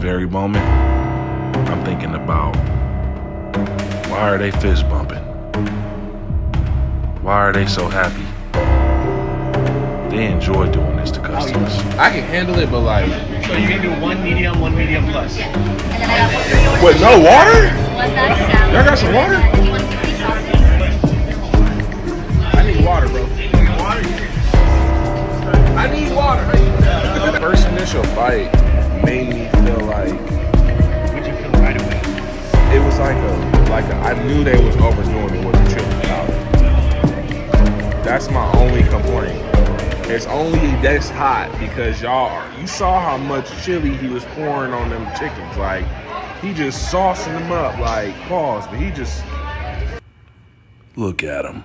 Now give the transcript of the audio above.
very moment, I'm thinking about, why are they fist bumping? Why are they so happy? They enjoy doing this to customers. I can handle it, but like... So you can do one medium plus. Wait, no water? Y'all got some water? I need water, bro. I need water. The first initial bite made me feel like... Would you feel right away? It was like I knew they was overdoing it with the chili powder. That's my only complaint. It's only this hot because you saw how much chili he was pouring on them chickens. Like, he just saucing them up, like, pause, but he just... Look at him.